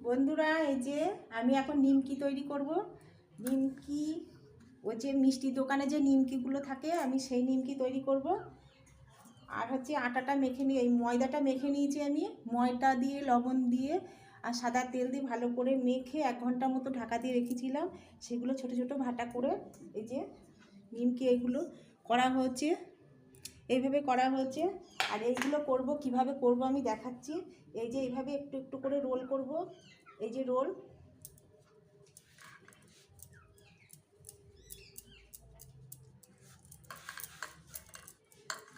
বন্ধুরা, এই যে আমি এখন নিমকি তৈরি করব। নিমকি ওই যে মিষ্টির দোকানে যে নিমকিগুলো থাকে, আমি সেই নিমকি তৈরি করব। আর হচ্ছে আটাটা মেখে নিয়ে, এই ময়দাটা মেখে নিয়েছি আমি। ময়দা দিয়ে, লবণ দিয়ে আর সাদা তেল দিয়ে ভালো করে মেখে 1 ঘন্টা মতো ঢাকা দিয়ে রেখেছিলাম। সেগুলো ছোট ছোট ভাটা করে এই যে নিমকি এইগুলো করা হচ্ছে, এইভাবে করা হচ্ছে। আর এইগুলো করব, কিভাবে করব আমি দেখাচ্ছি। এই যে এইভাবে একটু একটু করে রোল করব। এই যে রোল,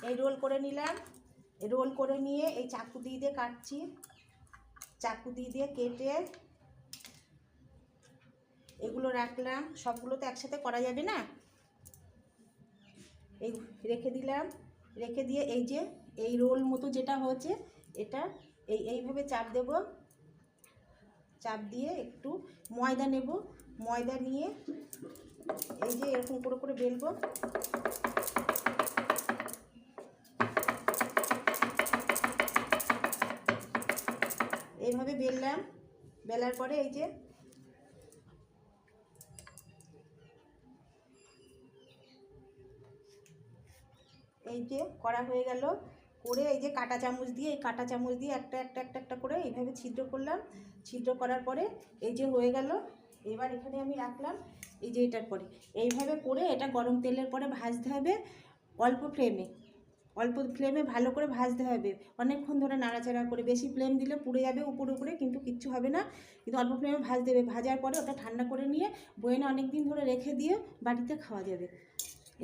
এই রোল করে নিলাম। রোল করে নিয়ে এই চাকু দিয়ে কাটছি। চাকু দিয়ে কেটে এগুলো রাখলাম। সবগুলো তো একসাথে করা যাবে না, এই রেখে দিলাম। রেখে দিয়ে এই যে এই রোল মতো যেটা হচ্ছে, এটা এইভাবে চাপ দেব। চাপ দিয়ে একটু ময়দা নেব। ময়দা নিয়ে এই যে এরকম করে করে বেলবো। এইভাবে বেললাম। বেলার পরে এই যে করা হয়ে গেল। করে এই যে কাঁটা চামচ দিয়ে, এই কাঁটা চামচ দিয়ে একটা একটা একটা একটা করে এইভাবে ছিদ্র করলাম। ছিদ্র করার পরে এই যে হয়ে গেল। এবার এখানে আমি রাখলাম। এই যে এটার পরে এইভাবে করে এটা গরম তেলের পরে ভাজতে হবে। অল্প ফ্লেমে, অল্প ফ্লেমে ভালো করে ভাজতে হবে। অনেকক্ষণ ধরে নাড়াচাড়া করে, বেশি ফ্লেম দিলে পুড়ে যাবে উপরে উপরে, কিন্তু কিচ্ছু হবে না। কিন্তু অল্প ফ্লেমে ভাজতে হবে। ভাজার পরে ওটা ঠান্ডা করে নিয়ে বয়েনে অনেক দিন ধরে রেখে দিয়ে বাড়িতে খাওয়া যাবে।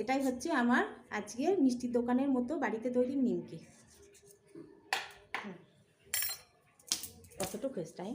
এটাই হচ্ছে আমার আজকে মিষ্টির দোকানের মতো বাড়িতে তৈরি নিমকি। কতটুকু টাইম